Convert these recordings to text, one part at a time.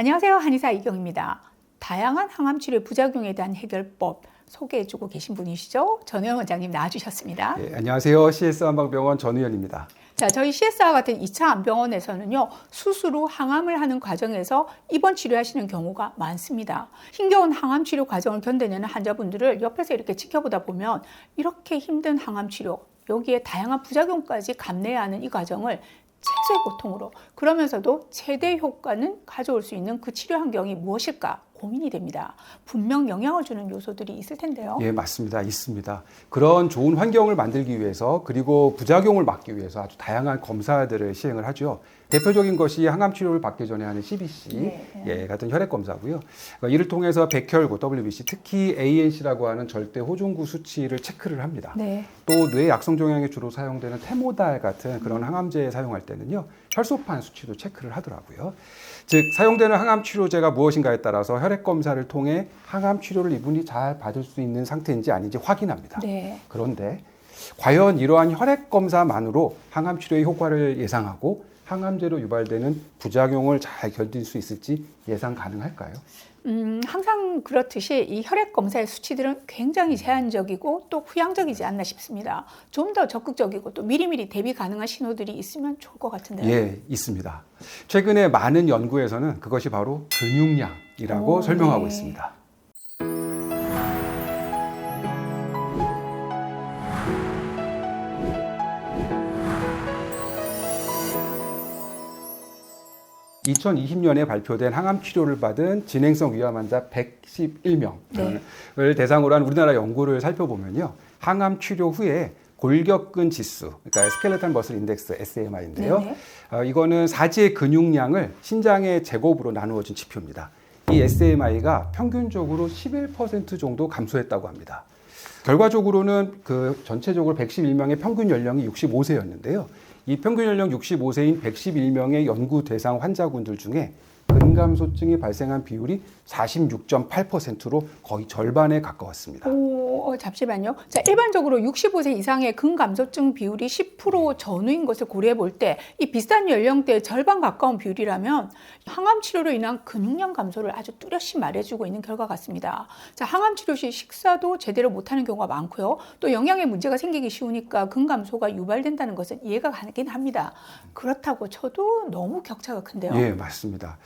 안녕하세요. 한의사 이경입니다. 다양한 항암 치료의 부작용에 대한 해결법 소개해주고 계신 분이시죠? 전우현 원장님 나와주셨습니다. 네, 안녕하세요. CS 한방병원 전우현입니다. 자, 저희 CS와 같은 2차 안병원에서는요, 수술 후 항암을 하는 과정에서 입원 치료하시는 경우가 많습니다. 힘겨운 항암 치료 과정을 견뎌내는 환자분들을 옆에서 이렇게 지켜보다 보면 이렇게 힘든 항암 치료, 여기에 다양한 부작용까지 감내해야 하는 이 과정을 최소의 고통으로 그러면서도 최대 효과는 가져올 수 있는 그 치료 환경이 무엇일까 고민이 됩니다. 분명 영향을 주는 요소들이 있을 텐데요. 예, 맞습니다. 있습니다. 그런 좋은 환경을 만들기 위해서 그리고 부작용을 막기 위해서 아주 다양한 검사들을 시행을 하죠. 대표적인 것이 항암 치료를 받기 전에 하는 CBC 같은 혈액 검사고요. 이를 통해서 백혈구, WBC, 특히 ANC라고 하는 절대 호중구 수치를 체크를 합니다. 네. 또 뇌 약성 종양에 주로 사용되는 테모달 같은 그런 항암제 사용할 때는요, 혈소판 수치도 체크를 하더라고요. 즉 사용되는 항암 치료제가 무엇인가에 따라서 혈액 검사를 통해 항암 치료를 이분이 잘 받을 수 있는 상태인지 아닌지 확인합니다. 네. 그런데 과연 이러한 혈액 검사만으로 항암 치료의 효과를 예상하고 항암제로 유발되는 부작용을 잘 견딜 수 있을지 예상 가능할까요? 항상 그렇듯이 이 혈액 검사의 수치들은 굉장히 제한적이고 또 후양적이지 않나 싶습니다. 좀 더 적극적이고 또 미리미리 대비 가능한 신호들이 있으면 좋을 것 같은데요. 예, 있습니다. 최근에 많은 연구에서는 그것이 바로 근육량이라고 설명하고 있습니다. 2020년에 발표된 항암 치료를 받은 진행성 위암 환자 111명을 대상으로 한 우리나라 연구를 살펴보면요. 항암 치료 후에 골격근 지수, 그러니까 스켈레탈 머슬 인덱스 SMI인데요. 이거는 사지의 근육량을 신장의 제곱으로 나누어진 지표입니다. 이 SMI가 평균적으로 11% 정도 감소했다고 합니다. 결과적으로는 그 전체적으로 111명의 평균 연령이 65세였는데요. 이 평균 연령 65세인 111명의 연구 대상 환자군들 중에 근감소증이 발생한 비율이 46.8%로 거의 절반에 가까웠습니다. 잠시만요. 자, 일반적으로 65세 이상의 근감소증 비율이 10% 전후인 것을 고려해 볼 때 이 비슷한 연령대의 절반 가까운 비율이라면 항암 치료로 인한 근육량 감소를 아주 뚜렷이 말해주고 있는 결과 같습니다. 자, 항암 치료 시 식사도 제대로 못하는 경우가 많고요. 또 영양에 문제가 생기기 쉬우니까 근감소가 유발된다는 것은 이해가 가긴 합니다. 그렇다고 쳐도 너무 격차가 큰데요. 예, 맞습니다.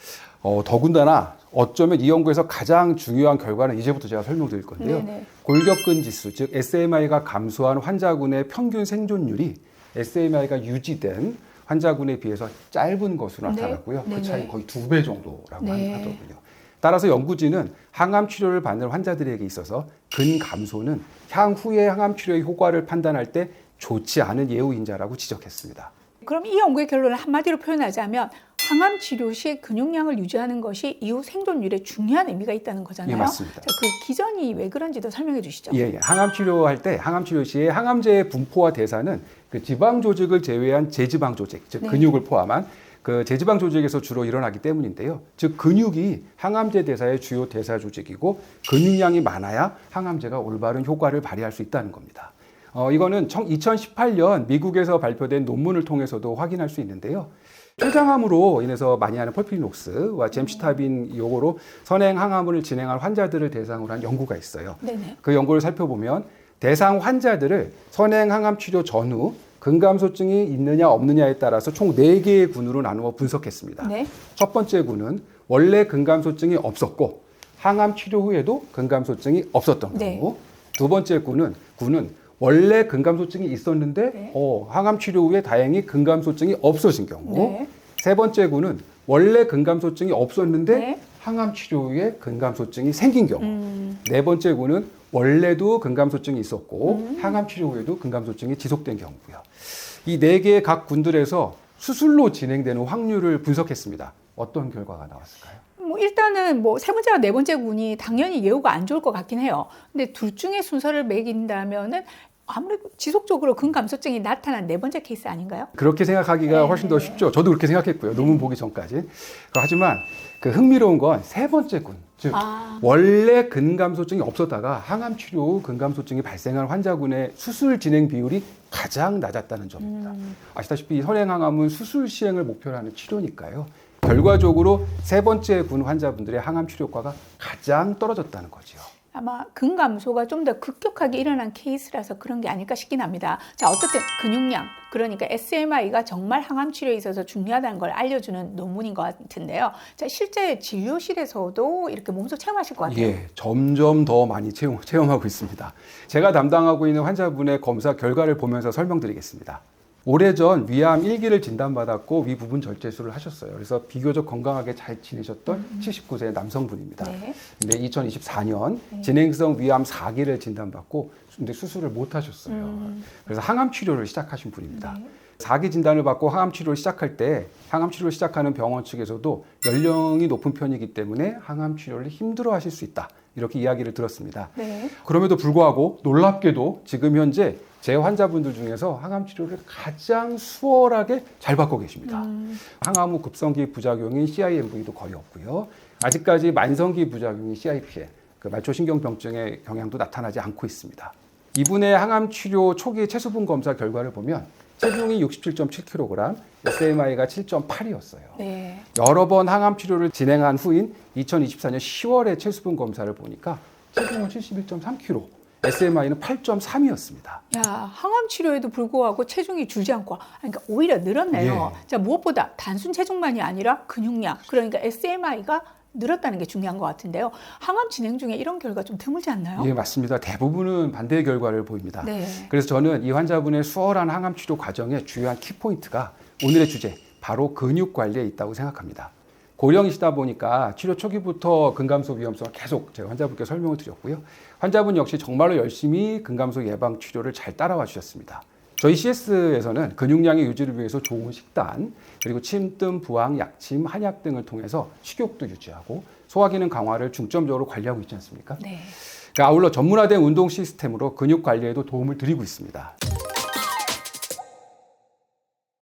더군다나 어쩌면 이 연구에서 가장 중요한 결과는 이제부터 제가 설명드릴 건데요. 골격근 지수, 즉 SMI가 감소한 환자군의 평균 생존율이 SMI가 유지된 환자군에 비해서 짧은 것으로 나타났고요. 그 차이 거의 2배 정도라고 하더군요. 따라서 연구진은 항암 치료를 받는 환자들에게 있어서 근감소는 향후의 항암 치료의 효과를 판단할 때 좋지 않은 예우인자라고 지적했습니다. 그럼 이 연구의 결론을 한마디로 표현하자면 항암 치료 시 근육량을 유지하는 것이 이후 생존율에 중요한 의미가 있다는 거잖아요. 예, 맞습니다. 자, 그 기전이 왜 그런지도 설명해 주시죠. 예. 항암 치료할 때 항암 치료 시에 항암제의 분포와 대사는 그 지방 조직을 제외한 제지방 조직, 즉 근육을 포함한 그 제지방 조직에서 주로 일어나기 때문인데요. 즉 근육이 항암제 대사의 주요 대사 조직이고 근육량이 많아야 항암제가 올바른 효과를 발휘할 수 있다는 겁니다. 이거는 2018년 미국에서 발표된 논문을 통해서도 확인할 수 있는데요. 췌장암으로 인해서 많이 하는 펄피녹스와 젬시타빈 요거로 선행 항암을 진행한 환자들을 대상으로 한 연구가 있어요. 그 연구를 살펴보면 대상 환자들을 선행 항암 치료 전후 근감소증이 있느냐 없느냐에 따라서 총 4개의 군으로 나누어 분석했습니다. 첫 번째 군은 원래 근감소증이 없었고 항암 치료 후에도 근감소증이 없었던 경우. 두 번째 군은 원래 근감소증이 있었는데 항암 치료 후에 다행히 근감소증이 없어진 경우. 세 번째 군은 원래 근감소증이 없었는데 항암 치료 후에 근감소증이 생긴 경우. 네 번째 군은 원래도 근감소증이 있었고 항암 치료 후에도 근감소증이 지속된 경우고요. 이 4개의 각 군들에서 수술로 진행되는 확률을 분석했습니다. 어떤 결과가 나왔을까요? 일단은 세 번째와 네 번째 군이 당연히 예후가 안 좋을 것 같긴 해요. 근데 둘 중에 순서를 매긴다면은 아무래도 지속적으로 근감소증이 나타난 네 번째 케이스 아닌가요? 그렇게 생각하기가 훨씬 더 쉽죠. 저도 그렇게 생각했고요. 논문 보기 전까지. 하지만 그 흥미로운 건 세 번째 군. 즉 원래 근감소증이 없었다가 항암 치료 후 근감소증이 발생한 환자군의 수술 진행 비율이 가장 낮았다는 점입니다. 아시다시피 선행항암은 수술 시행을 목표로 하는 치료니까요. 결과적으로 세 번째 군 환자분들의 항암 치료 효과가 가장 떨어졌다는 거죠. 아마 근감소가 좀 더 급격하게 일어난 케이스라서 그런 게 아닐까 싶긴 합니다. 자, 어쨌든 근육량, 그러니까 SMI가 정말 항암 치료에 있어서 중요하다는 걸 알려주는 논문인 것 같은데요. 자, 실제 진료실에서도 이렇게 몸소 체험하실 것 같아요. 예, 점점 더 많이 체험하고 있습니다. 제가 담당하고 있는 환자분의 검사 결과를 보면서 설명드리겠습니다. 오래전 위암 1기를 진단받았고 위 부분 절제술을 하셨어요. 그래서 비교적 건강하게 잘 지내셨던 79세 남성분입니다. 네. 근데 2024년 진행성 위암 4기를 진단받고 근데 수술을 못 하셨어요. 그래서 항암 치료를 시작하신 분입니다. 네. 4기 진단을 받고 항암 치료를 시작할 때 항암 치료를 시작하는 병원 측에서도 연령이 높은 편이기 때문에 항암 치료를 힘들어 하실 수 있다. 이렇게 이야기를 들었습니다. 네. 그럼에도 불구하고 놀랍게도 지금 현재 제 환자분들 중에서 항암 치료를 가장 수월하게 잘 받고 계십니다. 항암 후 급성기 부작용인 CIMV도 거의 없고요. 아직까지 만성기 부작용인 CIPN, 그 말초신경병증의 경향도 나타나지 않고 있습니다. 이분의 항암 치료 초기 체수분 검사 결과를 보면 체중이 67.7kg, SMI가 7.8이었어요. 네. 여러 번 항암 치료를 진행한 후인 2024년 10월에 체수분 검사를 보니까 체중은 71.3kg, SMI는 8.3이었습니다. 야, 항암 치료에도 불구하고 체중이 줄지 않고, 그러니까 오히려 늘었네요. 예. 자, 무엇보다 단순 체중만이 아니라 근육량, 그러니까 SMI가 늘었다는 게 중요한 것 같은데요. 항암 진행 중에 이런 결과 좀 드물지 않나요? 예, 맞습니다. 대부분은 반대의 결과를 보입니다. 네. 그래서 저는 이 환자분의 수월한 항암 치료 과정의 주요한 키포인트가 오늘의 주제, 바로 근육 관리에 있다고 생각합니다. 고령이시다 보니까 치료 초기부터 근감소 위험성을 계속 제가 환자분께 설명을 드렸고요. 환자분 역시 정말로 열심히 근감소 예방 치료를 잘 따라와 주셨습니다. 저희 CS에서는 근육량의 유지를 위해서 좋은 식단, 그리고 침뜸, 부항, 약침, 한약 등을 통해서 식욕도 유지하고 소화기능 강화를 중점적으로 관리하고 있지 않습니까? 네. 아울러 전문화된 운동 시스템으로 근육 관리에도 도움을 드리고 있습니다.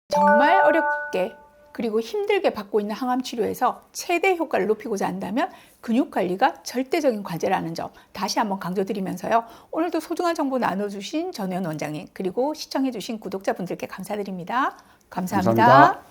정말 어렵게 그리고 힘들게 받고 있는 항암 치료에서 최대 효과를 높이고자 한다면 근육 관리가 절대적인 과제라는 점 다시 한번 강조드리면서요. 오늘도 소중한 정보 나눠주신 전혜연 원장님 그리고 시청해주신 구독자분들께 감사드립니다. 감사합니다. 감사합니다.